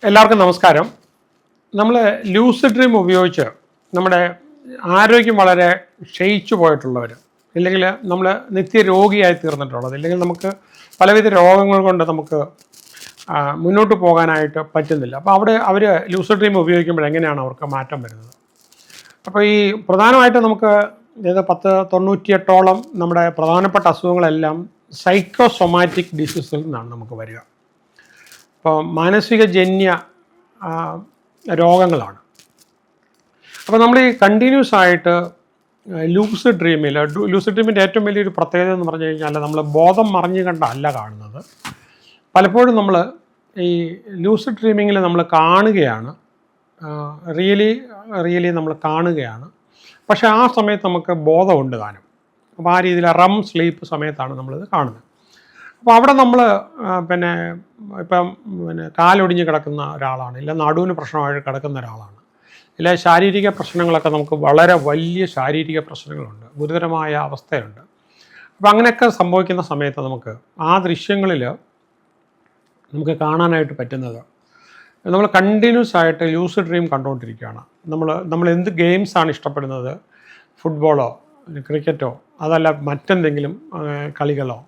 എല്ലാവർക്കും നമസ്കാരം. നമ്മൾ ലൂസിഡ് ഡ്രീം ഉപയോഗിച്ച് നമ്മുടെ ആരോഗ്യം വളരെ ക്ഷയിച്ചു പോയിട്ടുള്ളവർ, ഇല്ലെങ്കിൽ നമ്മൾ നിത്യരോഗിയായി തീർന്നിട്ടുള്ളത്, ഇല്ലെങ്കിൽ നമുക്ക് പലവിധ രോഗങ്ങൾ കൊണ്ട് നമുക്ക് മുന്നോട്ട് പോകാനായിട്ട് പറ്റുന്നില്ല. അപ്പോൾ അവർ ലൂസിഡ് ഡ്രീം ഉപയോഗിക്കുമ്പോൾ എങ്ങനെയാണ് അവർക്ക് മാറ്റം വരുന്നത്? അപ്പോൾ ഈ പ്രധാനമായിട്ട് നമുക്ക് 98ഓളം നമ്മുടെ പ്രധാനപ്പെട്ട അസുഖങ്ങളെല്ലാം സൈക്കോസൊമാറ്റിക് ഡിസീസിൽ നിന്നാണ് നമുക്ക് വരിക. അപ്പോൾ മാനസിക ജന്യ രോഗങ്ങളാണ്. അപ്പോൾ നമ്മൾ ഈ കണ്ടിന്യൂസ് ആയിട്ട് ലൂസിഡ് ഡ്രീമിൻ്റെ ഏറ്റവും വലിയൊരു പ്രത്യേകത എന്ന് പറഞ്ഞു കഴിഞ്ഞാൽ നമ്മൾ ബോധം മറിഞ്ഞു കണ്ടല്ല കാണുന്നത്. പലപ്പോഴും നമ്മൾ ഈ ലൂസിഡ് ഡ്രീമിങ്ങിൽ നമ്മൾ കാണുകയാണ്, റിയലി നമ്മൾ കാണുകയാണ്. പക്ഷേ ആ സമയത്ത് നമുക്ക് ബോധമുണ്ട് താനും. അപ്പോൾ ആ രീതിയിൽ റം സ്ലീപ്പ് സമയത്താണ് നമ്മളിത് കാണുന്നത്. അപ്പോൾ അവിടെ നമ്മൾ ഇപ്പം കാലൊടിഞ്ഞ് കിടക്കുന്ന ഒരാളാണ്, ഇല്ല നടുവിന് പ്രശ്നമായിട്ട് കിടക്കുന്ന ഒരാളാണ്, ഇല്ല ശാരീരിക പ്രശ്നങ്ങളൊക്കെ നമുക്ക് വളരെ വലിയ ശാരീരിക പ്രശ്നങ്ങളുണ്ട്, ഗുരുതരമായ അവസ്ഥയുണ്ട്. അപ്പോൾ അങ്ങനെയൊക്കെ സംഭവിക്കുന്ന സമയത്ത് നമുക്ക് ആ ദൃശ്യങ്ങളിൽ നമുക്ക് കാണാനായിട്ട് പറ്റുന്നത്, നമ്മൾ കണ്ടിന്യൂസ് ആയിട്ട് ലൂസിഡ് ഡ്രീം കണ്ടുകൊണ്ടിരിക്കുകയാണ്. നമ്മൾ എന്ത് ഗെയിംസാണ് ഇഷ്ടപ്പെടുന്നത്, ഫുട്ബോളോ ക്രിക്കറ്റോ അതല്ല മറ്റെന്തെങ്കിലും കളികളോ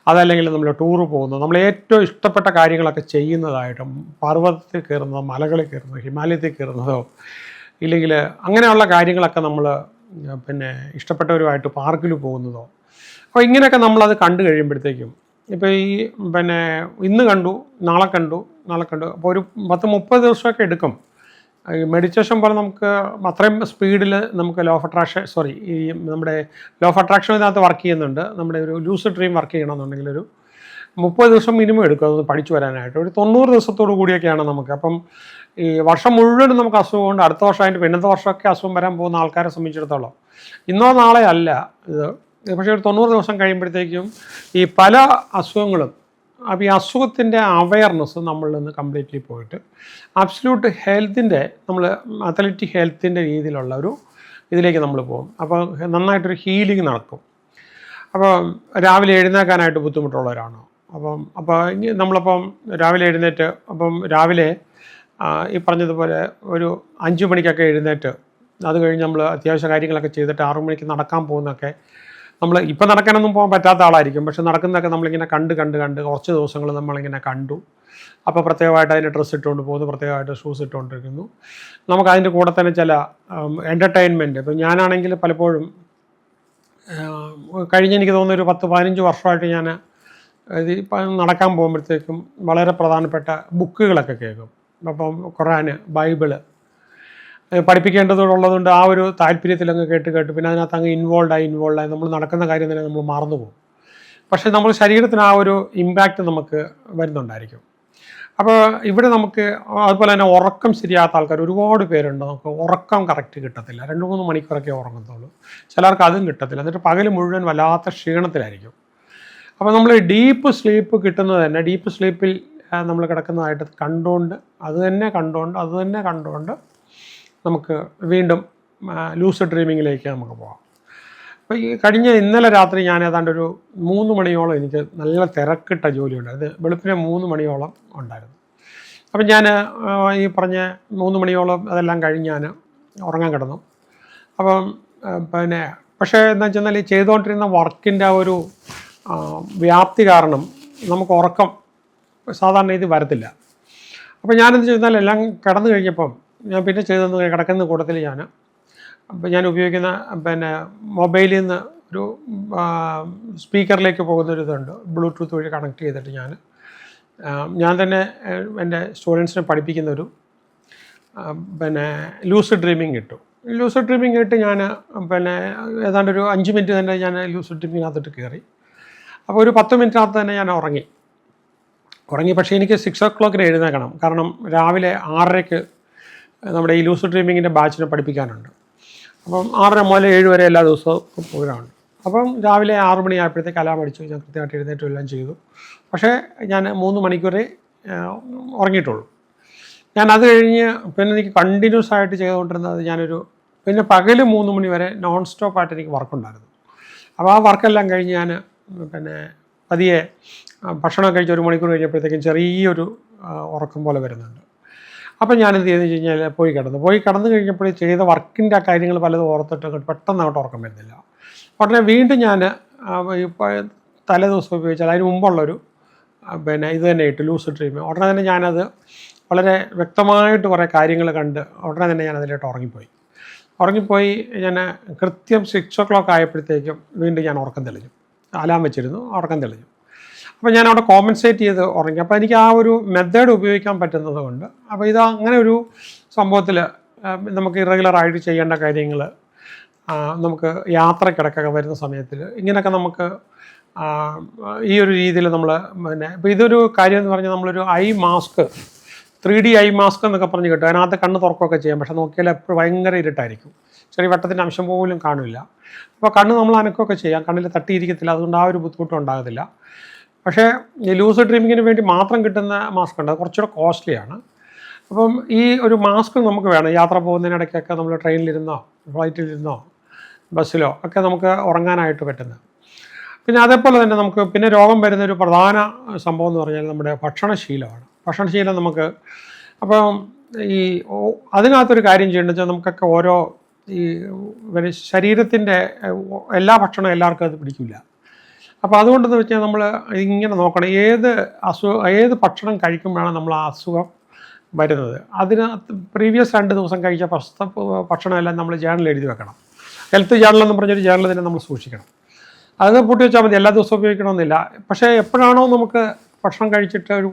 അതല്ലെങ്കിൽ നമ്മൾ ടൂറ് പോകുന്നത്, നമ്മൾ ഏറ്റവും ഇഷ്ടപ്പെട്ട കാര്യങ്ങളൊക്കെ ചെയ്യുന്നതായിട്ടും, പർവ്വതത്തിൽ കയറുന്നതോ മലകളിൽ കയറുന്നതോ ഹിമാലയത്തിൽ കയറുന്നതോ ഇല്ലെങ്കിൽ അങ്ങനെയുള്ള കാര്യങ്ങളൊക്കെ നമ്മൾ ഇഷ്ടപ്പെട്ടവരുമായിട്ട് പാർക്കിൽ പോകുന്നതോ, അപ്പോൾ ഇങ്ങനെയൊക്കെ നമ്മളത് കണ്ടു കഴിയുമ്പോഴത്തേക്കും, ഇപ്പോൾ ഈ ഇന്ന് കണ്ടു നാളെ കണ്ടു അപ്പോൾ ഒരു 10-30 ദിവസമൊക്കെ എടുക്കും. ഈ മെഡിറ്റേഷൻ പോലെ നമുക്ക് അത്രയും സ്പീഡിൽ നമുക്ക് നമ്മുടെ ലോ ഓഫ് അട്രാക്ഷൻ ഇതിനകത്ത് വർക്ക് ചെയ്യുന്നുണ്ട്. നമ്മുടെ ഒരു ലൂസിഡ് ഡ്രീം വർക്ക് ചെയ്യണമെന്നുണ്ടെങ്കിൽ ഒരു 30 ദിവസം മിനിമം എടുക്കും അതൊന്ന് പഠിച്ചു വരാനായിട്ട്. ഒരു 90 ദിവസത്തോടു കൂടിയൊക്കെയാണ് നമുക്ക്. അപ്പം ഈ വർഷം മുഴുവനും നമുക്ക് അസുഖമുണ്ട്. അടുത്ത വർഷം അതിൻ്റെ പിന്നത്തെ വർഷമൊക്കെ അസുഖം വരാൻ പോകുന്ന ആൾക്കാരെ സംബന്ധിച്ചിടത്തോളം ഇന്നോ നാളെ അല്ല ഇത്, പക്ഷേ ഒരു 90 ദിവസം കഴിയുമ്പോഴത്തേക്കും ഈ പല അസുഖങ്ങളും, അപ്പോൾ ഈ അസുഖത്തിൻ്റെ അവയർനെസ് നമ്മളിൽ നിന്ന് കംപ്ലീറ്റ്ലി പോയിട്ട് അബ്സല്യൂട്ട് ഹെൽത്തിൻ്റെ, നമ്മൾ അത്ലറ്റിക് ഹെൽത്തിൻ്റെ രീതിയിലുള്ള ഒരു ഇതിലേക്ക് നമ്മൾ പോകും. അപ്പോൾ നന്നായിട്ടൊരു ഹീലിംഗ് നടക്കും. അപ്പോൾ രാവിലെ എഴുന്നേൽക്കാനായിട്ട് ബുദ്ധിമുട്ടുള്ളവരാണോ, അപ്പോൾ നമ്മളിപ്പം രാവിലെ എഴുന്നേറ്റ്, രാവിലെ ഈ പറഞ്ഞതുപോലെ ഒരു 5 മണിക്കൊക്കെ എഴുന്നേറ്റ് അത് കഴിഞ്ഞ് നമ്മൾ അത്യാവശ്യ കാര്യങ്ങളൊക്കെ ചെയ്തിട്ട് 6 മണിക്ക് നടക്കാൻ പോകുന്നതൊക്കെ, നമ്മൾ ഇപ്പം നടക്കാനൊന്നും പോകാൻ പറ്റാത്ത ആളായിരിക്കും, പക്ഷെ നടക്കുന്നതൊക്കെ നമ്മളിങ്ങനെ കണ്ട് കുറച്ച് ദിവസങ്ങൾ നമ്മളിങ്ങനെ കണ്ടു. അപ്പോൾ പ്രത്യേകമായിട്ട് അതിൻ്റെ ഡ്രസ്സ് ഇട്ടുകൊണ്ട് പോകുന്നു, പ്രത്യേകമായിട്ട് ഷൂസ് ഇട്ടുകൊണ്ടിരിക്കുന്നു. നമുക്ക് അതിൻ്റെ കൂടെ തന്നെ ചില എൻ്റർടൈൻമെൻറ്റ്, ഇപ്പം ഞാനാണെങ്കിൽ പലപ്പോഴും കഴിഞ്ഞ എനിക്ക് തോന്നുന്ന ഒരു 10-15 വർഷമായിട്ട് ഞാൻ നടക്കാൻ പോകുമ്പോഴത്തേക്കും വളരെ പ്രധാനപ്പെട്ട ബുക്കുകളൊക്കെ കേൾക്കും. അപ്പം ഖുർആൻ, ബൈബിള് പഠിപ്പിക്കേണ്ടതുള്ളതുകൊണ്ട് ആ ഒരു താല്പര്യത്തിലങ്ങ് കേട്ട് പിന്നെ അതിനകത്ത് അങ്ങ് ഇൻവോൾവായി നമ്മൾ നടക്കുന്ന കാര്യം തന്നെ നമ്മൾ മറന്നു പോകും. പക്ഷേ നമ്മൾ ശരീരത്തിന് ആ ഒരു ഇമ്പാക്റ്റ് നമുക്ക് വരുന്നുണ്ടായിരിക്കും. അപ്പോൾ ഇവിടെ നമുക്ക് അതുപോലെ തന്നെ ഉറക്കം ശരിയാത്ത ആൾക്കാർ ഒരുപാട് പേരുണ്ട്. നമുക്ക് ഉറക്കം കറക്റ്റ് കിട്ടത്തില്ല, 2-3 മണിക്കൂറൊക്കെ ഉറങ്ങത്തുള്ളൂ, ചിലർക്ക് അതും കിട്ടത്തില്ല. എന്നിട്ട് പകൽ മുഴുവൻ വല്ലാത്ത ക്ഷീണത്തിലായിരിക്കും. അപ്പോൾ നമ്മൾ ഡീപ്പ് സ്ലീപ്പ് കിട്ടുന്നത് തന്നെ, ഡീപ്പ് സ്ലീപ്പിൽ നമ്മൾ കിടക്കുന്നതായിട്ട് അത് തന്നെ കണ്ടുകൊണ്ട് നമുക്ക് വീണ്ടും ലൂസിഡ് ഡ്രീമിങ്ങിലേക്ക് നമുക്ക് പോകാം. അപ്പോൾ ഈ ഇന്നലെ രാത്രി ഞാൻ ഏതാണ്ട് ഒരു 3 മണിയോളം എനിക്ക് നല്ല തിരക്കിട്ട ജോലിയുണ്ട്. അത് വെളുപ്പിനെ 3 മണിയോളം ഉണ്ടായിരുന്നു. അപ്പം ഞാൻ ഈ പറഞ്ഞ 3 മണിയോളം അതെല്ലാം കഴിഞ്ഞ് ഞാൻ ഉറങ്ങാൻ കിടന്നു. അപ്പം പക്ഷേ എന്താ വെച്ചാൽ ഈ ചെയ്തുകൊണ്ടിരുന്ന വർക്കിൻ്റെ ഒരു വ്യാപ്തി കാരണം നമുക്ക് ഉറക്കം സാധാരണ ഇത് വരത്തില്ല. അപ്പോൾ ഞാനെന്ത് ചെയ്താൽ എല്ലാം കിടന്നു കഴിഞ്ഞപ്പം ഞാൻ പിന്നെ ചെയ്തെന്ന് കിടക്കുന്ന കൂട്ടത്തിൽ ഞാൻ ഉപയോഗിക്കുന്ന മൊബൈലിൽ നിന്ന് ഒരു സ്പീക്കറിലേക്ക് പോകുന്നൊരിതുണ്ട്, ബ്ലൂടൂത്ത് വഴി കണക്ട് ചെയ്തിട്ട് ഞാൻ തന്നെ എൻ്റെ സ്റ്റുഡൻസിനെ പഠിപ്പിക്കുന്നൊരു ലൂസിഡ് ഡ്രീമിങ് ഇട്ടു. ലൂസിഡ് ഡ്രീമിങ് ഇട്ട് ഞാൻ ഏതാണ്ട് ഒരു 5 മിനിറ്റ് തന്നെ ഞാൻ ലൂസിഡ് ഡ്രീമിങ്ങിനകത്തിട്ട് കയറി. അപ്പോൾ ഒരു 10 മിനിറ്റിനകത്ത് തന്നെ ഞാൻ ഉറങ്ങി. പക്ഷേ എനിക്ക് 6 o'clock എഴുന്നേൽക്കണം, കാരണം രാവിലെ 6:30 നമ്മുടെ ഈ ലൂസിഡ് ഡ്രീമിങ്ങിൻ്റെ ബാച്ചിനെ പഠിപ്പിക്കാനുണ്ട്. അപ്പം 6:30 മുതൽ 7 വരെ എല്ലാ ദിവസവും പ്രോഗ്രാമുണ്ട്. അപ്പം രാവിലെ 6 മണിയായപ്പോഴത്തേക്ക് അലാം അടിച്ചു, ഞാൻ കൃത്യമായിട്ട് എഴുന്നേറ്റും എല്ലാം ചെയ്തു. പക്ഷേ ഞാൻ 3 മണിക്കൂറേ ഉറങ്ങിയിട്ടുള്ളൂ. ഞാൻ അത് കഴിഞ്ഞ് എനിക്ക് കണ്ടിന്യൂസ് ആയിട്ട് ചെയ്തുകൊണ്ടിരുന്നത് പിന്നെ പകൽ 3 മണി വരെ നോൺ സ്റ്റോപ്പായിട്ട് എനിക്ക് വർക്കുണ്ടായിരുന്നു. അപ്പോൾ ആ വർക്കെല്ലാം കഴിഞ്ഞ് ഞാൻ പതിയെ ഭക്ഷണം കഴിച്ച് 1 മണിക്കൂർ കഴിഞ്ഞപ്പോഴത്തേക്കും ചെറിയൊരു ഉറക്കം പോലെ വരുന്നുണ്ട്. അപ്പം ഞാനെന്ത് ചെയ്തെന്ന് വെച്ച് കഴിഞ്ഞാൽ പോയി കിടന്നു കഴിഞ്ഞപ്പോൾ ചെയ്ത വർക്കിൻ്റെ കാര്യങ്ങൾ പലതും ഓർത്തിട്ട് പെട്ടെന്ന് അങ്ങോട്ട് ഉറക്കം വരുന്നില്ല. ഉടനെ വീണ്ടും ഞാൻ ഇപ്പോൾ തലേദിവസം ഉപയോഗിച്ചാൽ അതിന് മുമ്പുള്ളൊരു ഇത് തന്നെ ഇട്ട് ലൂസ് ഡ്രീം. ഉടനെ തന്നെ ഞാനത് വളരെ വ്യക്തമായിട്ട് കുറേ കാര്യങ്ങൾ കണ്ട് ഉടനെ തന്നെ ഞാൻ അതിലോട്ട് ഉറങ്ങിപ്പോയി. ഞാൻ കൃത്യം 6 o'clock ആയപ്പോഴത്തേക്കും വീണ്ടും ഞാൻ ഉറക്കം തെളിഞ്ഞു. അലാം വെച്ചിരുന്നു, ഉറക്കം തെളിഞ്ഞു. അപ്പോൾ ഞാൻ അവിടെ കോമ്പൻസേറ്റ് ചെയ്ത് ഉറങ്ങി. അപ്പോൾ എനിക്ക് ആ ഒരു മെത്തേഡ് ഉപയോഗിക്കാൻ പറ്റുന്നത് കൊണ്ട് അപ്പോൾ ഇത് അങ്ങനെ ഒരു സംഭവത്തിൽ നമുക്ക് ഇറഗുലറായിട്ട് ചെയ്യേണ്ട കാര്യങ്ങൾ, നമുക്ക് യാത്രക്കിടക്കൊക്കെ വരുന്ന സമയത്തിൽ ഇങ്ങനെയൊക്കെ നമുക്ക് ഈ ഒരു രീതിയിൽ നമ്മൾ ഇപ്പോൾ ഇതൊരു കാര്യം എന്ന് പറഞ്ഞാൽ നമ്മളൊരു eye mask 3D eye mask എന്നൊക്കെ പറഞ്ഞ് കിട്ടും. അതിനകത്ത് കണ്ണ് തുറക്കുകയൊക്കെ ചെയ്യാം. പക്ഷേ നോക്കിയാൽ എപ്പോഴും ഭയങ്കര ഇരുട്ടായിരിക്കും, ചെറിയ വെട്ടത്തിൻ്റെ അംശം പോലും കാണില്ല. അപ്പോൾ കണ്ണ് നമ്മൾ അനക്കുകയൊക്കെ ചെയ്യാം, കണ്ണിൽ തട്ടിയിരിക്കത്തില്ല, അതുകൊണ്ട് ആ ഒരു ബുദ്ധിമുട്ടും ഉണ്ടാകത്തില്ല. പക്ഷേ ഈ ലൂസ് ഡ്രീമിങ്ങിന് വേണ്ടി മാത്രം കിട്ടുന്ന മാസ്ക് ഉണ്ട്, അത് കുറച്ചുകൂടെ കോസ്റ്റ്ലിയാണ്. അപ്പം ഈ ഒരു മാസ്ക് നമുക്ക് വേണം യാത്ര പോകുന്നതിനിടയ്ക്കൊക്കെ, നമ്മൾ ട്രെയിനിലിരുന്നോ ഫ്ലൈറ്റിലിരുന്നോ ബസ്സിലോ ഒക്കെ നമുക്ക് ഉറങ്ങാനായിട്ട് പറ്റുന്നത്. പിന്നെ അതേപോലെ തന്നെ നമുക്ക് പിന്നെ രോഗം വരുന്നൊരു പ്രധാന സംഭവം എന്ന് പറഞ്ഞാൽ നമ്മുടെ ഭക്ഷണശീലമാണ്. ഭക്ഷണശീലം നമുക്ക് അപ്പം അതിനകത്തൊരു കാര്യം ചെയ്യേണ്ടത് വെച്ചാൽ നമുക്കൊക്കെ ഓരോ ശരീരത്തിൻ്റെ എല്ലാ ഭക്ഷണവും എല്ലാവർക്കും അത് പിടിക്കില്ല. അപ്പോൾ അതുകൊണ്ടെന്ന് വെച്ചാൽ നമ്മൾ ഇങ്ങനെ നോക്കണം, ഏത് ഭക്ഷണം കഴിക്കുമ്പോഴാണ് നമ്മൾ ആ അസുഖം വരുന്നത്. അതിനകത്ത് പ്രീവിയസ് 2 ദിവസം കഴിച്ച ഭക്ഷണമെല്ലാം നമ്മൾ ജേർണൽ എഴുതി വെക്കണം. ഹെൽത്ത് ജേർണലെന്ന് പറഞ്ഞൊരു ജേർണൽ തന്നെ നമ്മൾ സൂക്ഷിക്കണം. അത് പൂട്ടി വെച്ചാൽ മതി, എല്ലാ ദിവസവും ഉപയോഗിക്കണമെന്നില്ല. പക്ഷേ എപ്പോഴാണോ നമുക്ക് ഭക്ഷണം കഴിച്ചിട്ട് ഒരു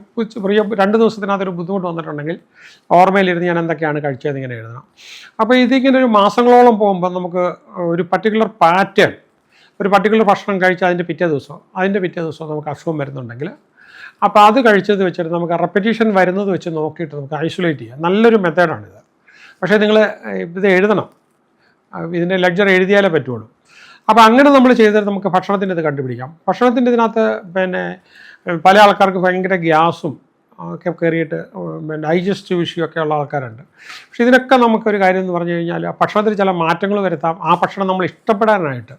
2 ദിവസത്തിനകത്തൊരു ബുദ്ധിമുട്ട് വന്നിട്ടുണ്ടെങ്കിൽ ഓർമ്മയിലിരുന്ന് ഞാൻ എന്തൊക്കെയാണ് കഴിച്ചത് ഇങ്ങനെ എഴുതണം. അപ്പോൾ ഇതിങ്ങനെ ഒരു മാസങ്ങളോളം പോകുമ്പോൾ നമുക്ക് ഒരു പർട്ടിക്കുലർ പാറ്റേൺ, ഒരു പർട്ടിക്കുലർ ഭക്ഷണം കഴിച്ച് അതിൻ്റെ പിറ്റേ ദിവസം നമുക്ക് അസുഖം വരുന്നുണ്ടെങ്കിൽ അപ്പോൾ അത് കഴിച്ചത് വെച്ചിട്ട് നമുക്ക് റെപ്പറ്റീഷൻ വരുന്നത് വെച്ച് നോക്കിയിട്ട് നമുക്ക് ഐസൊലേറ്റ് ചെയ്യാം. നല്ലൊരു മെത്തേഡാണിത്. പക്ഷേ നിങ്ങൾ ഇത് എഴുതണം, ഇതിൻ്റെ ലെഡ്ജർ എഴുതിയാലേ പറ്റുള്ളൂ. അപ്പോൾ അങ്ങനെ നമ്മൾ ചെയ്തിട്ട് നമുക്ക് ഭക്ഷണത്തിൻ്റെ ഇത് കണ്ടുപിടിക്കാം. ഭക്ഷണത്തിൻ്റെ ഇതിനകത്ത് പല ആൾക്കാർക്ക് ഭയങ്കര ഗ്യാസും ഒക്കെ കയറിയിട്ട് ഡൈജസ്റ്റീവ് ഇഷ്യൂ ഒക്കെ ഉള്ള ആൾക്കാരുണ്ട്. പക്ഷേ ഇതിനൊക്കെ നമുക്കൊരു കാര്യം എന്ന് പറഞ്ഞു കഴിഞ്ഞാൽ ഭക്ഷണത്തിൽ ചില മാറ്റങ്ങൾ വരുത്താം, ആ ഭക്ഷണം നമ്മൾ ഇഷ്ടപ്പെടാനായിട്ട്.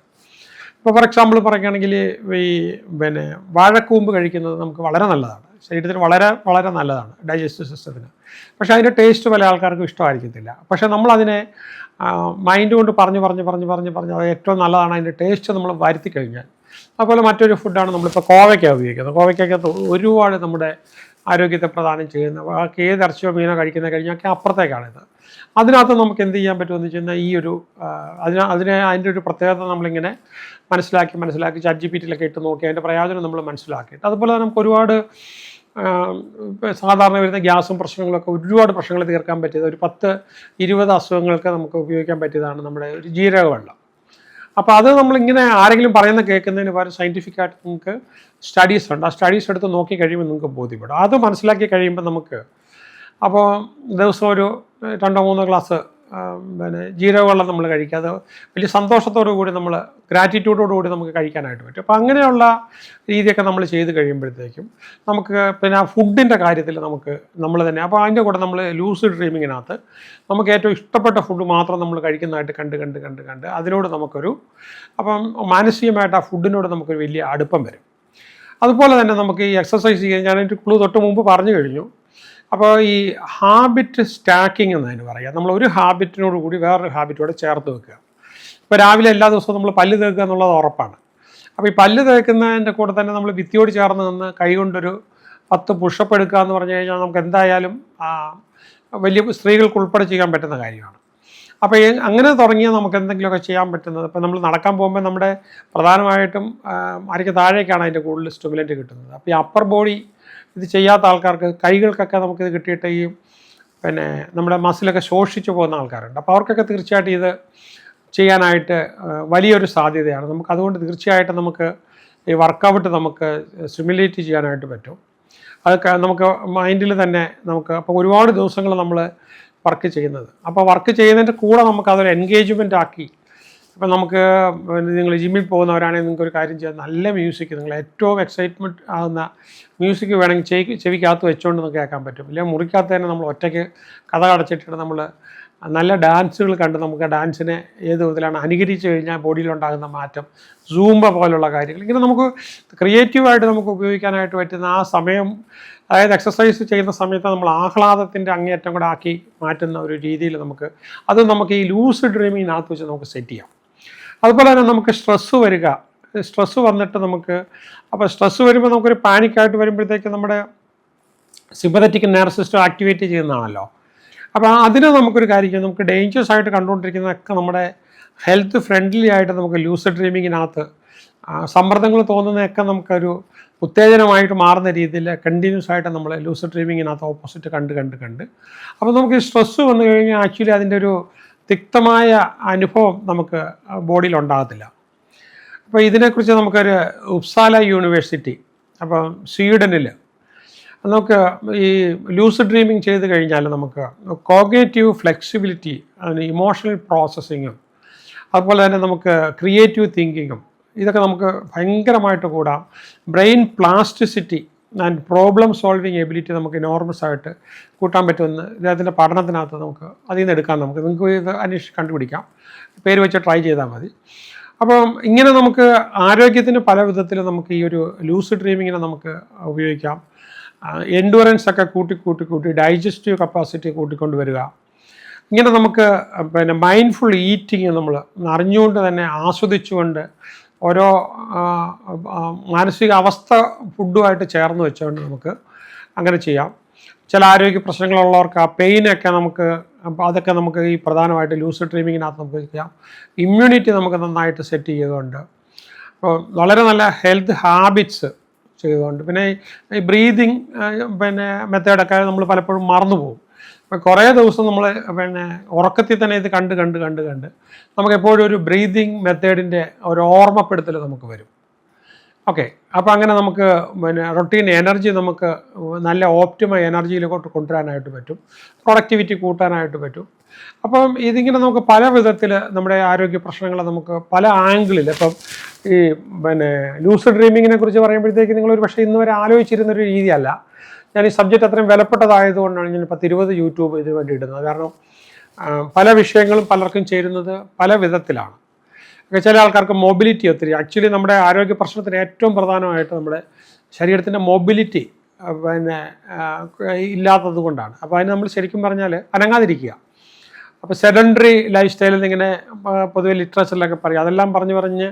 ഇപ്പോൾ ഫോർ എക്സാമ്പിൾ പറയുകയാണെങ്കിൽ ഈ വാഴക്കൂമ്പ് കഴിക്കുന്നത് നമുക്ക് വളരെ നല്ലതാണ്, ശരീരത്തിന് വളരെ വളരെ നല്ലതാണ്, ഡൈജസ്റ്റീവ് സിസ്റ്റത്തിന്. പക്ഷേ അതിൻ്റെ ടേസ്റ്റ് പല ആൾക്കാർക്കും ഇഷ്ടമായിരിക്കത്തില്ല. പക്ഷേ നമ്മളതിനെ മൈൻഡ് കൊണ്ട് പറഞ്ഞ് അത് ഏറ്റവും നല്ലതാണ്, അതിൻ്റെ ടേസ്റ്റ് നമ്മൾ വരുത്തി കഴിഞ്ഞാൽ. അതുപോലെ മറ്റൊരു ഫുഡാണ് നമ്മളിപ്പോൾ കോവയ്ക്ക ഉപയോഗിക്കുന്നത്. കോവയ്ക്കകത്ത് ഒരുപാട് നമ്മുടെ ആരോഗ്യത്തെ പ്രദാനം ചെയ്യുന്ന, ബാക്കി ഏത് ഇറച്ചിയോ മീനോ കഴിക്കുന്ന കഴിഞ്ഞൊക്കെ അപ്പുറത്തേക്കാണിത്. അതിനകത്ത് നമുക്ക് എന്ത് ചെയ്യാൻ പറ്റുമെന്ന് വെച്ച് കഴിഞ്ഞാൽ ഈ ഒരു അതിൻ്റെ ഒരു പ്രത്യേകത നമ്മളിങ്ങനെ മനസ്സിലാക്കി ChatGPT-യിലൊക്കെ ഇട്ട് നോക്കി അതിൻ്റെ പ്രയോജനം നമ്മൾ മനസ്സിലാക്കിയിട്ട്, അതുപോലെ തന്നെ നമുക്ക് ഒരുപാട് സാധാരണ വരുന്ന ഗ്യാസും പ്രശ്നങ്ങളൊക്കെ ഒരുപാട് പ്രശ്നങ്ങൾ തീർക്കാൻ പറ്റിയത്, ഒരു 10-20 അസുഖങ്ങൾക്ക് നമുക്ക് ഉപയോഗിക്കാൻ പറ്റിയതാണ് നമ്മുടെ ഒരു ജീരകവെള്ളം. അപ്പോൾ അത് നമ്മളിങ്ങനെ ആരെങ്കിലും പറയുന്ന കേൾക്കുന്നതിന് പകരം സയൻറ്റിഫിക്കായിട്ട് നമുക്ക് സ്റ്റഡീസ് ഉണ്ട്. ആ സ്റ്റഡീസ് എടുത്ത് നോക്കി കഴിയുമ്പോൾ നിങ്ങൾക്ക് ബോധ്യപ്പെടും. അത് മനസ്സിലാക്കി കഴിയുമ്പോൾ നമുക്ക് അപ്പോൾ ദിവസം ഒരു 2-3 ഗ്ലാസ് ജീരകവെള്ളം നമ്മൾ കഴിക്കുക. അത് വലിയ സന്തോഷത്തോടു കൂടി നമ്മൾ ഗ്രാറ്റിറ്റ്യൂഡോടുകൂടി നമുക്ക് കഴിക്കാനായിട്ട് പറ്റും. അപ്പോൾ അങ്ങനെയുള്ള രീതിയൊക്കെ നമ്മൾ ചെയ്ത് കഴിയുമ്പോഴത്തേക്കും നമുക്ക് പിന്നെ ഫുഡിൻ്റെ കാര്യത്തിൽ നമ്മൾ തന്നെ അപ്പോൾ അതിൻ്റെ കൂടെ നമ്മൾ ലൂസ് ഡ്രീമിങ്ങിനകത്ത് നമുക്ക് ഏറ്റവും ഇഷ്ടപ്പെട്ട ഫുഡ് മാത്രം നമ്മൾ കഴിക്കുന്നതായിട്ട് കണ്ട് അതിനോട് നമുക്കൊരു മാനസികമായിട്ട് ആ ഫുഡിനോട് നമുക്കൊരു വലിയ അടുപ്പം വരും. അതുപോലെ തന്നെ നമുക്ക് ഈ എക്സസൈസ് ചെയ്യാൻ ഞാനൊരു ക്ലൂ തൊട്ട് മുമ്പ് പറഞ്ഞു കഴിഞ്ഞു. അപ്പോൾ ഈ ഹാബിറ്റ് സ്റ്റാക്കിംഗ് എന്നതിന് പറയാം. നമ്മൾ ഒരു ഹാബിറ്റിനോട് കൂടി വേറൊരു ഹാബിറ്റോടെ ചേർത്ത് വെക്കുക. ഇപ്പോൾ രാവിലെ എല്ലാ ദിവസവും നമ്മൾ പല്ല് തേക്കുക എന്നുള്ളത് ഉറപ്പാണ്. അപ്പോൾ ഈ പല്ല് തേക്കുന്നതിൻ്റെ കൂടെ തന്നെ നമ്മൾ ഭിത്തിയോട് ചേർന്ന് നിന്ന് കൈകൊണ്ടൊരു 10 പുഷപ്പ് എടുക്കുക എന്ന് പറഞ്ഞു കഴിഞ്ഞാൽ നമുക്ക് എന്തായാലും വലിയ സ്ത്രീകൾക്ക് ഉൾപ്പെടെ ചെയ്യാൻ പറ്റുന്ന കാര്യമാണ്. അപ്പോൾ അങ്ങനെ തുടങ്ങിയാൽ നമുക്ക് എന്തെങ്കിലുമൊക്കെ ചെയ്യാൻ പറ്റുന്നത്. ഇപ്പോൾ നമ്മൾ നടക്കാൻ പോകുമ്പോൾ നമ്മുടെ പ്രധാനമായിട്ടും അരയ്ക്ക് താഴേക്കാണ് അതിൻ്റെ കൂടുതൽ സ്റ്റിമുലൻ്റ് കിട്ടുന്നത്. അപ്പോൾ ഈ അപ്പർ ബോഡി ഇത് ചെയ്യാത്ത ആൾക്കാർക്ക്, കൈകൾക്കൊക്കെ നമുക്കിത് കിട്ടിയിട്ട് ഈ നമ്മുടെ മസിലൊക്കെ ശോഷിച്ചു പോകുന്ന ആൾക്കാരുണ്ട്. അപ്പോൾ അവർക്കൊക്കെ തീർച്ചയായിട്ടും ഇത് ചെയ്യാനായിട്ട് വലിയൊരു സാധ്യതയാണ്. നമുക്ക് അതുകൊണ്ട് തീർച്ചയായിട്ടും നമുക്ക് ഈ വർക്കൗട്ട് നമുക്ക് സ്റ്റിമുലേറ്റ് ചെയ്യാനായിട്ട് പറ്റും. അതൊക്കെ നമുക്ക് മൈൻഡിൽ തന്നെ അപ്പോൾ ഒരുപാട് ദിവസങ്ങൾ നമ്മൾ വർക്ക് ചെയ്യുന്നത്. അപ്പോൾ വർക്ക് ചെയ്യുന്നതിൻ്റെ കൂടെ നമുക്ക് അതൊരു എൻഗേജ്മെൻ്റ് ആക്കി. ഇപ്പം നമുക്ക് നിങ്ങൾ ജിമ്മിൽ പോകുന്നവരാണെങ്കിൽ നിങ്ങൾക്ക് ഒരു കാര്യം ചെയ്യാം, നല്ല മ്യൂസിക്, നിങ്ങൾ ഏറ്റവും എക്സൈറ്റ്മെൻറ്റ് ആകുന്ന മ്യൂസിക് വേണമെങ്കിൽ ചെവിക്കകത്ത് വെച്ചുകൊണ്ട് നമുക്ക് കേൾക്കാൻ പറ്റും. ഇല്ലെങ്കിൽ മുറിക്കകത്ത് തന്നെ നമ്മൾ ഒറ്റയ്ക്ക് കഥ അടച്ചിട്ടിട്ട് നമ്മൾ നല്ല ഡാൻസുകൾ കണ്ട് നമുക്ക് ഡാൻസിനെ ഏത് വിധത്തിലാണ് അനുകരിച്ച് കഴിഞ്ഞാൽ ബോഡിയിലുണ്ടാകുന്ന മാറ്റം, സൂംബ പോലുള്ള കാര്യങ്ങൾ, ഇങ്ങനെ നമുക്ക് ക്രിയേറ്റീവായിട്ട് നമുക്ക് ഉപയോഗിക്കാനായിട്ട് പറ്റുന്ന ആ സമയം, അതായത് എക്സസൈസ് ചെയ്യുന്ന സമയത്ത് നമ്മൾ ആഹ്ലാദത്തിൻ്റെ അങ്ങേയറ്റം കൂടെ ആക്കി മാറ്റുന്ന ഒരു രീതിയിൽ നമുക്ക് ഈ ലൂസ് ഡ്രീമിങ്ങിനകത്ത് വെച്ച് നമുക്ക് സെറ്റ് ചെയ്യാം. അതുപോലെ തന്നെ നമുക്ക് സ്ട്രെസ്സ് വന്നിട്ട് അപ്പോൾ സ്ട്രെസ്സ് വരുമ്പോൾ നമുക്കൊരു പാനിക്കായിട്ട് വരുമ്പോഴത്തേക്ക് നമ്മുടെ സിമ്പതറ്റിക് നെർവസ് സിസ്റ്റം ആക്ടിവേറ്റ് ചെയ്യുന്നതാണല്ലോ. അപ്പോൾ അതിന് നമുക്കൊരു കാര്യം ചെയ്യാം, നമുക്ക് ഡേഞ്ചേഴ്സ് ആയിട്ട് കണ്ടുകൊണ്ടിരിക്കുന്നതൊക്കെ നമ്മുടെ ഹെൽത്ത് ഫ്രണ്ട്ലി ആയിട്ട് നമുക്ക് ലൂസ് ഡ്രീമിങ്ങിനകത്ത് സമ്മർദ്ദങ്ങൾ തോന്നുന്നതൊക്കെ നമുക്കൊരു ഉത്തേജനമായിട്ട് മാറുന്ന രീതിയിൽ കണ്ടിന്യൂസ് ആയിട്ട് നമ്മൾ ലൂസ് ഡ്രീമിങ്ങിനകത്ത് ഓപ്പോസിറ്റ് കണ്ട് അപ്പോൾ നമുക്ക് ഈ സ്ട്രെസ്സ് വന്നു കഴിഞ്ഞാൽ ആക്ച്വലി അതിൻ്റെ ഒരു തിക്തമായ അനുഭവം നമുക്ക് ബോഡിയിൽ ഉണ്ടാകത്തില്ല. അപ്പോൾ ഇതിനെക്കുറിച്ച് നമുക്കൊരു ഉപ്സാല യൂണിവേഴ്സിറ്റി, അപ്പോൾ സ്വീഡനിൽ നമുക്ക് ഈ ലൂസ് ഡ്രീമിങ് ചെയ്ത് കഴിഞ്ഞാൽ നമുക്ക് കോഗ്നേറ്റീവ് ഫ്ലെക്സിബിലിറ്റി, അതിന് ഇമോഷണൽ പ്രോസസ്സിങ്ങും അതുപോലെ തന്നെ നമുക്ക് ക്രിയേറ്റീവ് തിങ്കിങ്ങും ഇതൊക്കെ നമുക്ക് ഭയങ്കരമായിട്ട് കൂടാം. Brain plasticity and problem solving ability നമുക്ക് എനോർമസ് ആയിട്ട് കൂട്ടാൻ പറ്റുമെന്ന് ഇദ്ദേഹത്തിൻ്റെ പഠനത്തിനകത്ത് നമുക്ക് അതിൽ നിന്ന് എടുക്കാം. നിങ്ങൾക്ക് ഇത് കണ്ടുപിടിക്കാം, പേര് വെച്ച് ട്രൈ ചെയ്താൽ മതി. അപ്പം ഇങ്ങനെ നമുക്ക് ആരോഗ്യത്തിന് പല വിധത്തിൽ നമുക്ക് ഈ ഒരു ലൂസ് ഡ്രീമിങ്ങിനെ നമുക്ക് ഉപയോഗിക്കാം. എൻഡുറൻസ് ഒക്കെ കൂട്ടി ഡൈജസ്റ്റീവ് കപ്പാസിറ്റി കൂട്ടിക്കൊണ്ട് വരിക. ഇങ്ങനെ നമുക്ക് മൈൻഡ്ഫുൾ ഈറ്റിങ് നമ്മൾ അറിഞ്ഞുകൊണ്ട് തന്നെ ആസ്വദിച്ചുകൊണ്ട് ഓരോ മാനസിക അവസ്ഥ ഫുഡുമായിട്ട് ചേർന്ന് വെച്ചുകൊണ്ട് നമുക്ക് അങ്ങനെ ചെയ്യാം. ചില ആരോഗ്യ പ്രശ്നങ്ങളുള്ളവർക്ക് ആ പെയിനൊക്കെ അതൊക്കെ നമുക്ക് ഈ പ്രധാനമായിട്ട് ലൂസ് ഡ്രീമിങ്ങിനകത്ത് നമുക്ക് ചെയ്യാം. ഇമ്മ്യൂണിറ്റി നമുക്ക് നന്നായിട്ട് സെറ്റ് ചെയ്തുകൊണ്ട്, അപ്പോൾ വളരെ നല്ല ഹെൽത്ത് ഹാബിറ്റ്സ് ചെയ്തുകൊണ്ട്, പിന്നെ ഈ ബ്രീതിങ് മെത്തേഡൊക്കെ നമ്മൾ പലപ്പോഴും മറന്നു പോകും. അപ്പോൾ കുറേ ദിവസം നമ്മൾ ഉറക്കത്തിൽ തന്നെ ഇത് കണ്ട് നമുക്ക് എപ്പോഴും ഒരു ബ്രീതിങ് മെത്തേഡിൻ്റെ ഒരു ഓർമ്മപ്പെടുത്തൽ നമുക്ക് വരും. ഓക്കെ, അപ്പോൾ അങ്ങനെ നമുക്ക് റൊട്ടീൻ എനർജി നമുക്ക് നല്ല ഓപ്റ്റിമം എനർജിയിലോട്ട് കൊണ്ടുവരാനായിട്ട് പറ്റും, പ്രൊഡക്ടിവിറ്റി കൂട്ടാനായിട്ട് പറ്റും. അപ്പം ഇതിങ്ങനെ നമുക്ക് പല വിധത്തിൽ നമ്മുടെ ആരോഗ്യ പ്രശ്നങ്ങൾ നമുക്ക് പല ആംഗിളിൽ, ഇപ്പം ഈ ലൂസ് ഡ്രീമിങ്ങിനെ കുറിച്ച് പറയുമ്പോഴത്തേക്ക് നിങ്ങളൊരു പക്ഷേ ഇന്ന് വരെ ആലോചിച്ചിരുന്നൊരു രീതിയല്ല. ഞാൻ ഈ സബ്ജക്റ്റ് അത്രയും വിലപ്പെട്ടതായതുകൊണ്ടാണ് ഞാൻ 10-20 യൂട്യൂബ് ഇതിന് വേണ്ടി ഇടുന്നത്. കാരണം പല വിഷയങ്ങളും പലർക്കും ചേരുന്നത് പല വിധത്തിലാണ്. ചില ആൾക്കാർക്ക് മൊബിലിറ്റി ഒത്തിരി, ആക്ച്വലി നമ്മുടെ ആരോഗ്യ പ്രശ്നത്തിന് ഏറ്റവും പ്രധാനമായിട്ട് നമ്മുടെ ശരീരത്തിൻ്റെ മൊബിലിറ്റി ഇല്ലാത്തത് കൊണ്ടാണ്. അപ്പോൾ അതിന് നമ്മൾ ശരിക്കും പറഞ്ഞാൽ അനങ്ങാതിരിക്കുക. അപ്പോൾ സെഡൻഡറി ലൈഫ് സ്റ്റൈലിൽ ഇങ്ങനെ പൊതുവെ ലിറ്ററേച്ചറിലൊക്കെ പറയും, അതെല്ലാം പറഞ്ഞ്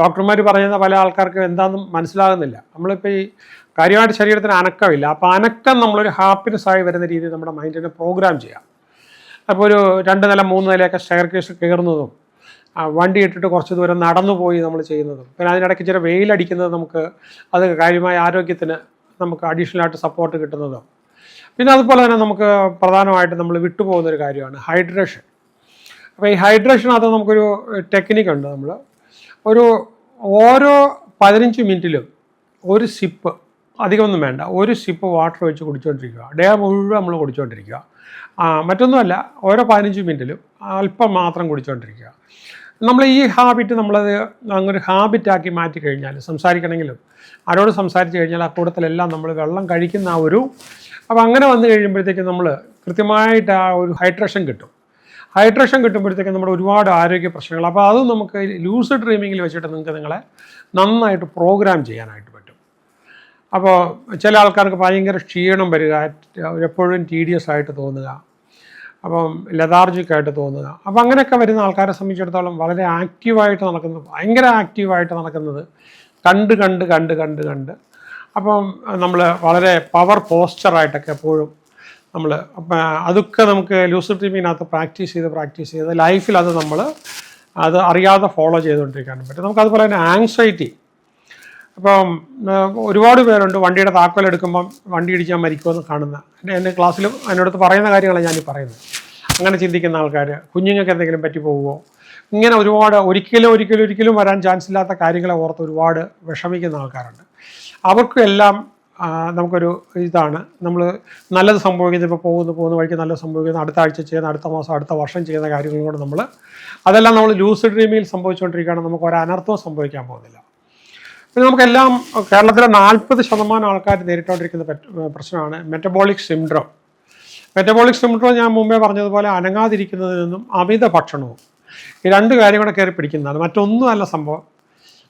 ഡോക്ടർമാർ പറയുന്ന പല ആൾക്കാർക്ക് എന്താണെന്നും മനസ്സിലാകുന്നില്ല. നമ്മളിപ്പോൾ ഈ കാര്യമായിട്ട് ശരീരത്തിന് അനക്കമില്ല. അപ്പോൾ അനക്കം നമ്മളൊരു ഹാപ്പിനെസ് ആയി വരുന്ന രീതിയിൽ നമ്മുടെ മൈൻഡിനെ പ്രോഗ്രാം ചെയ്യാം. അപ്പോൾ ഒരു 2 നില 3 നിലയൊക്കെ സ്റ്റെയർ കേസ് കയറുന്നതും വണ്ടി ഇട്ടിട്ട് കുറച്ച് ദൂരം നടന്നു പോയി നമ്മൾ ചെയ്യുന്നതും, പിന്നെ അതിനിടയ്ക്ക് ഇച്ചിരി വെയിലടിക്കുന്നത് നമുക്ക് അത് കാര്യമായ ആരോഗ്യത്തിന് നമുക്ക് അഡീഷണലായിട്ട് സപ്പോർട്ട് കിട്ടുന്നതും. പിന്നെ അതുപോലെ തന്നെ നമുക്ക് പ്രധാനമായിട്ട് നമ്മൾ വിട്ടുപോകുന്നൊരു കാര്യമാണ് ഹൈഡ്രേഷൻ. അപ്പോൾ ഈ ഹൈഡ്രേഷനകത്ത് നമുക്കൊരു ടെക്നിക്കുണ്ട്. നമ്മൾ ഓരോ 15 മിനിറ്റിലും ഒരു സിപ്പ്, അധികമൊന്നും വേണ്ട, ഒരു സിപ്പ് വാട്ടർ വെച്ച് കുടിച്ചുകൊണ്ടിരിക്കുക. ഡേ മുഴുവൻ നമ്മൾ കുടിച്ചുകൊണ്ടിരിക്കുക. മറ്റൊന്നുമല്ല, ഓരോ 15 മിനിറ്റിലും അല്പം മാത്രം കുടിച്ചുകൊണ്ടിരിക്കുക. നമ്മൾ ഈ ഹാബിറ്റ് നമ്മളത് അങ്ങനെ ഹാബിറ്റാക്കി മാറ്റിക്കഴിഞ്ഞാൽ, സംസാരിക്കണമെങ്കിലും ആരോട് സംസാരിച്ച് കഴിഞ്ഞാൽ ആ കൂട്ടത്തിലെല്ലാം നമ്മൾ വെള്ളം കഴിക്കുന്ന അപ്പോൾ അങ്ങനെ വന്നു കഴിയുമ്പോഴത്തേക്കും നമ്മൾ കൃത്യമായിട്ട് ആ ഒരു ഹൈഡ്രേഷൻ കിട്ടുമ്പോഴത്തേക്കും നമ്മുടെ ഒരുപാട് ആരോഗ്യ പ്രശ്നങ്ങൾ, അപ്പോൾ അതും നമുക്ക് ലൂസ് ഡ്രീമിങ്ങിൽ വെച്ചിട്ട് നിങ്ങളെ നന്നായിട്ട് പ്രോഗ്രാം ചെയ്യാനായിട്ട് പറ്റും. അപ്പോൾ ചില ആൾക്കാർക്ക് ഭയങ്കര ക്ഷീണം വരിക, എപ്പോഴും ടീഡിയസ് ആയിട്ട് തോന്നുക, അപ്പം ലതാർജിക്കായിട്ട് തോന്നുക. അപ്പോൾ അങ്ങനെയൊക്കെ വരുന്ന ആൾക്കാരെ സംബന്ധിച്ചിടത്തോളം വളരെ ആക്റ്റീവായിട്ട് നടക്കുന്നത്, ഭയങ്കര ആക്റ്റീവായിട്ട് നടക്കുന്നത് കണ്ട് അപ്പം നമ്മൾ വളരെ പവർ പോസ്ചറായിട്ടൊക്കെ എപ്പോഴും നമ്മൾ, അപ്പം അതൊക്കെ നമുക്ക് ലൂസ് ഡ്രീമിങ്ങിനകത്ത് പ്രാക്ടീസ് ചെയ്ത് ലൈഫിൽ അത് അറിയാതെ ഫോളോ ചെയ്തുകൊണ്ടിരിക്കാനും പറ്റും. നമുക്കതുപോലെ തന്നെ ആങ്സൈറ്റി, അപ്പം ഒരുപാട് പേരുണ്ട് വണ്ടിയുടെ താക്കോലെടുക്കുമ്പം വണ്ടി ഇടിച്ചാൽ മരിക്കുമെന്ന് കാണുന്ന, എൻ്റെ ക്ലാസ്സിലും അതിനടുത്ത് പറയുന്ന കാര്യങ്ങളാണ് ഞാനീ പറയുന്നത്. അങ്ങനെ ചിന്തിക്കുന്ന ആൾക്കാർ, കുഞ്ഞുങ്ങൾക്ക് എന്തെങ്കിലും പറ്റി പോകുമോ, ഇങ്ങനെ ഒരുപാട് ഒരിക്കലും വരാൻ ചാൻസ് ഇല്ലാത്ത കാര്യങ്ങളെ ഓർത്ത് ഒരുപാട് വിഷമിക്കുന്ന ആൾക്കാരുണ്ട്. അവർക്കും എല്ലാം നമുക്കൊരു ഇതാണ്, നമ്മൾ നല്ലത് സംഭവിക്കുന്നത്, ഇപ്പോൾ പോകുന്ന വഴിക്ക് നല്ലത് സംഭവിക്കുന്നത്, അടുത്ത ആഴ്ച ചെയ്യുന്ന, അടുത്ത മാസം, അടുത്ത വർഷം ചെയ്യുന്ന കാര്യങ്ങളോട് അതെല്ലാം നമ്മൾ ലൂസ് ഡ്രീമിൽ സംഭവിച്ചുകൊണ്ടിരിക്കുകയാണ്. നമുക്ക് ഒരു അനർത്ഥവും സംഭവിക്കാൻ പോകുന്നില്ല. പിന്നെ നമുക്കെല്ലാം കേരളത്തിലെ 40% ആൾക്കാർ നേരിട്ടുകൊണ്ടിരിക്കുന്ന പ്രശ്നമാണ് മെറ്റബോളിക് സിൻഡ്രോം. മെറ്റബോളിക് സിൻഡ്രോം ഞാൻ മുമ്പേ പറഞ്ഞതുപോലെ അനങ്ങാതിരിക്കുന്നതിൽ നിന്നും അമിത ഭക്ഷണവും, ഈ 2 കാര്യം കൂടെ കയറി പിടിക്കുന്നതാണ്, മറ്റൊന്നുമല്ല സംഭവം.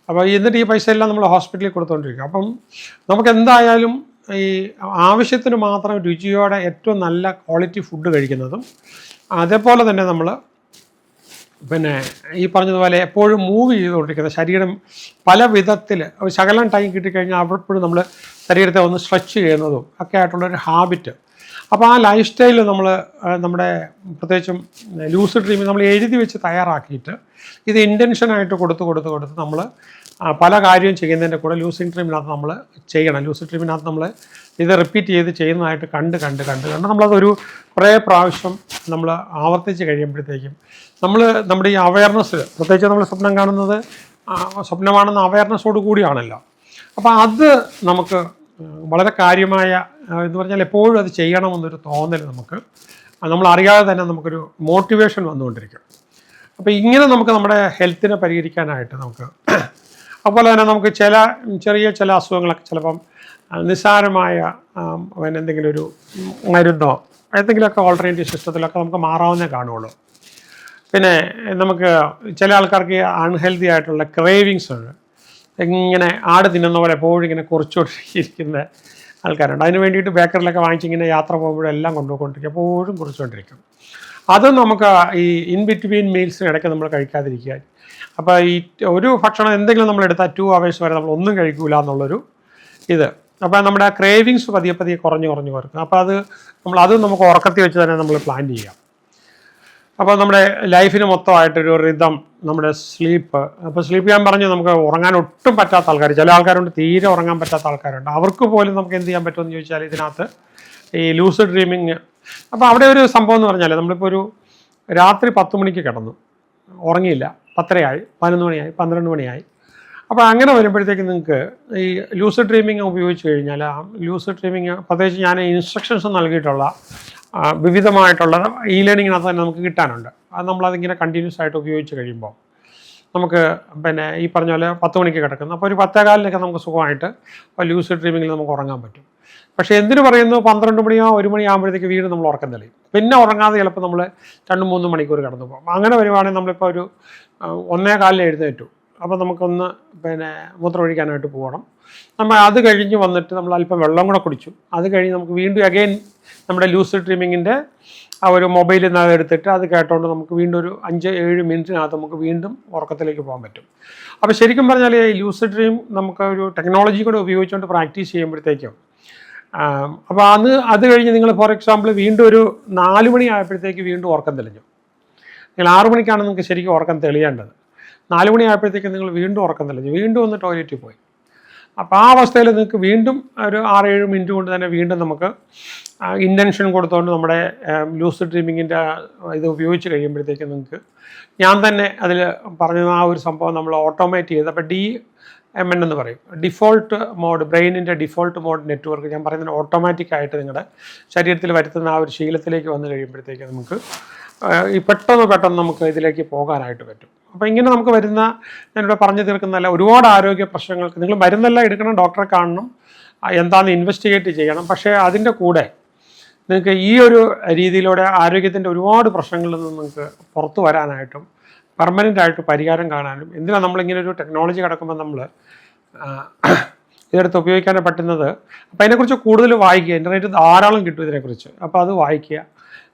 അപ്പോൾ എന്നിട്ട് ഈ പൈസ എല്ലാം നമ്മൾ ഹോസ്പിറ്റലിൽ കൊടുത്തുകൊണ്ടിരിക്കും. അപ്പം നമുക്ക് എന്തായാലും ഈ ആവശ്യത്തിന് മാത്രം രുചിയോടെ ഏറ്റവും നല്ല ക്വാളിറ്റി ഫുഡ് കഴിക്കുന്നതും, അതേപോലെ തന്നെ നമ്മൾ പിന്നെ ഈ പറഞ്ഞതുപോലെ എപ്പോഴും മൂവ് ചെയ്തുകൊണ്ടിരിക്കുന്നത്, ശരീരം പല വിധത്തിൽ ശകലം ടൈം കിട്ടിക്കഴിഞ്ഞാൽ അപ്പോഴും നമ്മൾ ശരീരത്തെ ഒന്ന് സ്ട്രെച്ച് ചെയ്യുന്നതും ഒക്കെ ആയിട്ടുള്ളൊരു ഹാബിറ്റ്. അപ്പോൾ ആ ലൈഫ് സ്റ്റൈലിൽ നമ്മൾ നമ്മുടെ പ്രത്യേകിച്ചും ലൂസിഡ് ഡ്രീമിങ് നമ്മൾ എഴുതി വെച്ച് തയ്യാറാക്കിയിട്ട് ഇത് ഇൻറ്റൻഷനായിട്ട് കൊടുത്ത് നമ്മൾ പല കാര്യവും ചെയ്യുന്നതിൻ്റെ കൂടെ ലൂസിഡ് ഡ്രീമിനകത്ത് നമ്മൾ ചെയ്യണം. ലൂസിഡ് ഡ്രീമിനകത്ത് നമ്മൾ ഇത് റിപ്പീറ്റ് ചെയ്ത് ചെയ്യുന്നതായിട്ട് കണ്ട് നമ്മളതൊരു കുറേ പ്രാവശ്യം നമ്മൾ ആവർത്തിച്ച് കഴിയുമ്പോഴത്തേക്കും നമ്മുടെ ഈ അവയർനെസ്, പ്രത്യേകിച്ച് നമ്മൾ സ്വപ്നം കാണുന്നത് സ്വപ്നമാണെന്ന അവയർനെസ്സോട് കൂടിയാണല്ലോ. അപ്പോൾ അത് നമുക്ക് വളരെ കാര്യമായ എന്ന് പറഞ്ഞാൽ എപ്പോഴും അത് ചെയ്യണമെന്നൊരു തോന്നൽ നമ്മൾ അറിയാതെ തന്നെ നമുക്കൊരു മോട്ടിവേഷൻ വന്നുകൊണ്ടിരിക്കും. അപ്പോൾ ഇങ്ങനെ നമുക്ക് നമ്മുടെ ഹെൽത്തിനെ പരിഹരിക്കാനായിട്ട് നമുക്ക്, അതുപോലെ തന്നെ നമുക്ക് ചെറിയ അസുഖങ്ങളൊക്കെ ചിലപ്പം നിസ്സാരമായ പിന്നെ എന്തെങ്കിലും ഒരു മരുന്നോ എന്തെങ്കിലുമൊക്കെ ഓൾട്ടർനേറ്റീവ് സിസ്റ്റത്തിലൊക്കെ നമുക്ക് മാറാവുന്നേ കാണുള്ളൂ. പിന്നെ നമുക്ക് ചില ആൾക്കാർക്ക് അൺഹെൽത്തി ആയിട്ടുള്ള ക്രേവിങ്സ് ഉണ്ട്. ഇങ്ങനെ ആട് തിന്നുന്ന പോലെ എപ്പോഴും ഇങ്ങനെ കുറിച്ചുകൊണ്ടിരിക്കുന്ന ആൾക്കാരുണ്ട്. അതിന് വേണ്ടിയിട്ട് ബേക്കറിലൊക്കെ വാങ്ങിച്ചിങ്ങനെ യാത്ര പോകുമ്പോഴെല്ലാം കൊണ്ടുപോയിക്കൊണ്ടിരിക്കും, എപ്പോഴും കുറിച്ചുകൊണ്ടിരിക്കും. അത് നമുക്ക് ഈ ഇൻ ബിറ്റ്വീൻ മീൽസിന് ഇടയ്ക്ക് നമ്മൾ കഴിക്കാതിരിക്കുക. അപ്പോൾ ഈ ഒരു ഭക്ഷണം എന്തെങ്കിലും നമ്മൾ എടുത്താൽ 2 hours വരെ നമ്മൾ ഒന്നും കഴിക്കില്ല എന്നുള്ളൊരു ഇത്. അപ്പോൾ നമ്മുടെ ആ ക്രേവിങ്സ് പതിയെ കുറഞ്ഞു വരും. അപ്പോൾ അത് നമുക്ക് ഉറക്കത്തിൽ വെച്ച് തന്നെ നമ്മൾ പ്ലാൻ ചെയ്യാം. അപ്പോൾ നമ്മുടെ ലൈഫിന് മൊത്തമായിട്ടൊരു റിതം, നമ്മുടെ സ്ലീപ്പ്. അപ്പോൾ സ്ലീപ്പ് ഞാൻ പറഞ്ഞു, നമുക്ക് ഉറങ്ങാൻ ഒട്ടും പറ്റാത്ത ആൾക്കാർ, ചില ആൾക്കാരുണ്ട് തീരെ ഉറങ്ങാൻ പറ്റാത്ത ആൾക്കാരുണ്ട്. അവർക്ക് പോലും നമുക്ക് എന്ത് ചെയ്യാൻ പറ്റുമെന്ന് ചോദിച്ചാൽ ഇതിനകത്ത് ഈ ലൂസിഡ് ഡ്രീമിങ്. അപ്പോൾ അവിടെ ഒരു സംഭവം എന്ന് പറഞ്ഞാൽ നമ്മളിപ്പോൾ ഒരു രാത്രി 10 മണിക്ക് കിടന്നു, ഉറങ്ങിയില്ല, 10:30 ആയി, 11 മണിയായി, 12 മണിയായി. അപ്പോൾ അങ്ങനെ വരുമ്പോഴത്തേക്ക് നിങ്ങൾക്ക് ഈ ലൂസിഡ് ഡ്രീമിങ് ഉപയോഗിച്ച് കഴിഞ്ഞാൽ, ആ ലൂസിഡ് ഡ്രീമിങ് പ്രത്യേകിച്ച് ഞാൻ ഇൻസ്ട്രക്ഷൻസ് നൽകിയിട്ടുള്ള വിവിധമായിട്ടുള്ള ഇ ലേണിങ്ങിനകത്ത് തന്നെ നമുക്ക് കിട്ടാനുണ്ട്. അത് നമ്മളതിങ്ങനെ കണ്ടിന്യൂസ് ആയിട്ട് ഉപയോഗിച്ച് കഴിയുമ്പോൾ നമുക്ക് പിന്നെ ഈ പറഞ്ഞ പോലെ 10 മണിക്ക് കിടക്കുന്നു, അപ്പോൾ ഒരു 10:15 നമുക്ക് സുഖമായിട്ട് ലൂസിഡ് ഡ്രീമിങ്ങിൽ നമുക്ക് ഉറങ്ങാൻ പറ്റും. പക്ഷേ എന്തിനു പറയുന്നു, 12 മണിയോ 1 മണിയാകുമ്പോഴത്തേക്ക് വീണ്ടും നമ്മൾ ഉറക്കം തെളിയും. പിന്നെ ഉറങ്ങാതെ ചിലപ്പോൾ നമ്മൾ 2-3 മണിക്കൂർ കിടന്നു പോകും. അങ്ങനെ വരുവാണെങ്കിൽ നമ്മളിപ്പോൾ ഒരു 1:15 എഴുന്നേറ്റു, അപ്പോൾ നമുക്കൊന്ന് പിന്നെ മൂത്രമൊഴിക്കാനായിട്ട് പോകണം. നമ്മൾ അത് കഴിഞ്ഞ് വന്നിട്ട് നമ്മൾ അല്പം വെള്ളം കൂടെ കുടിച്ചു. അത് കഴിഞ്ഞ് നമുക്ക് വീണ്ടും അഗെയിൻ നമ്മുടെ ലൂസിഡ് ഡ്രീമിങ്ങിൻ്റെ ആ ഒരു മൊബൈലിൽ നിന്ന് എടുത്തിട്ട് അത് കേട്ടോണ്ട് നമുക്ക് വീണ്ടും ഒരു 5-7 മിനിറ്റിനകത്ത് നമുക്ക് വീണ്ടും ഉറക്കത്തിലേക്ക് പോകാൻ പറ്റും. അപ്പോൾ ശരിക്കും പറഞ്ഞാൽ ഈ ലൂസിഡ് ഡ്രീം നമുക്ക് ഒരു ടെക്നോളജി കൂടെ ഉപയോഗിച്ചുകൊണ്ട് പ്രാക്ടീസ് ചെയ്യുമ്പോഴത്തേക്കും, അപ്പോൾ അത് കഴിഞ്ഞ് നിങ്ങൾ ഫോർ എക്സാമ്പിൾ വീണ്ടും ഒരു 4 മണി ആയപ്പോഴത്തേക്ക് വീണ്ടും ഉറക്കം തെളിഞ്ഞു. നിങ്ങൾ 6 മണിക്കാണ് നിങ്ങൾക്ക് ശരിക്കും ഉറക്കം തെളിയേണ്ടത്. 4 മണി ആയപ്പോഴത്തേക്ക് നിങ്ങൾ വീണ്ടും ഉറക്കം തെളിഞ്ഞു, വീണ്ടും ഒന്ന് ടോയ്ലറ്റിൽ പോയി. അപ്പോൾ ആ അവസ്ഥയിൽ നിങ്ങൾക്ക് വീണ്ടും ഒരു 6-7 മിനിറ്റ് കൊണ്ട് തന്നെ വീണ്ടും നമുക്ക് ഇൻറ്റൻഷൻ കൊടുത്തുകൊണ്ട് നമ്മുടെ ലൂസിഡ് ഡ്രീമിങ്ങിൻ്റെ ഇത് ഉപയോഗിച്ച് കഴിയുമ്പോഴത്തേക്ക് നിങ്ങൾക്ക് ഞാൻ തന്നെ അതിൽ പറഞ്ഞ ആ ഒരു സംഭവം നമ്മൾ ഓട്ടോമേറ്റ് ചെയ്ത്, അപ്പോൾ DMN എന്ന് പറയും, ഡിഫോൾട്ട് മോഡ്, ബ്രെയിനിൻ്റെ ഡിഫോൾട്ട് മോഡ് നെറ്റ്വർക്ക്. ഞാൻ പറയുന്നത് ഓട്ടോമാറ്റിക്കായിട്ട് നിങ്ങളുടെ ശരീരത്തിൽ വരുത്തുന്ന ആ ഒരു ശീലത്തിലേക്ക് വന്നു കഴിയുമ്പോഴത്തേക്ക് നമുക്ക് ഈ പെട്ടെന്ന് നമുക്ക് ഇതിലേക്ക് പോകാനായിട്ട് പറ്റും. അപ്പോൾ ഇങ്ങനെ നമുക്ക് വരുന്ന, ഞാനിവിടെ പറഞ്ഞു തീർക്കുന്നതല്ല, ഒരുപാട് ആരോഗ്യ പ്രശ്നങ്ങൾക്ക് നിങ്ങൾ മരുന്നെല്ലാം എടുക്കണം, ഡോക്ടറെ കാണണം, എന്താണെന്ന് ഇൻവെസ്റ്റിഗേറ്റ് ചെയ്യണം. പക്ഷേ അതിൻ്റെ കൂടെ നിങ്ങൾക്ക് ഈ ഒരു രീതിയിലൂടെ ആരോഗ്യത്തിൻ്റെ ഒരുപാട് പ്രശ്നങ്ങളിൽ നിന്ന് നിങ്ങൾക്ക് പുറത്തു വരാനായിട്ടും പെർമനൻ്റായിട്ട് പരിഹാരം കാണാനും, എന്തിനാണ് നമ്മളിങ്ങനെ ഒരു ടെക്നോളജി കിടക്കുമ്പോൾ നമ്മൾ ഇതെടുത്ത് ഉപയോഗിക്കാൻ പറ്റുന്നത്. അപ്പോൾ അതിനെക്കുറിച്ച് കൂടുതൽ വായിക്കുക, ഇൻ്റർനെറ്റ് ധാരാളം കിട്ടും ഇതിനെക്കുറിച്ച്. അപ്പോൾ അത് വായിക്കുക,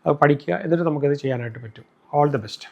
അത് പഠിക്കുക, എന്നിട്ട് നമുക്കിത് ചെയ്യാനായിട്ട് പറ്റും. All the best.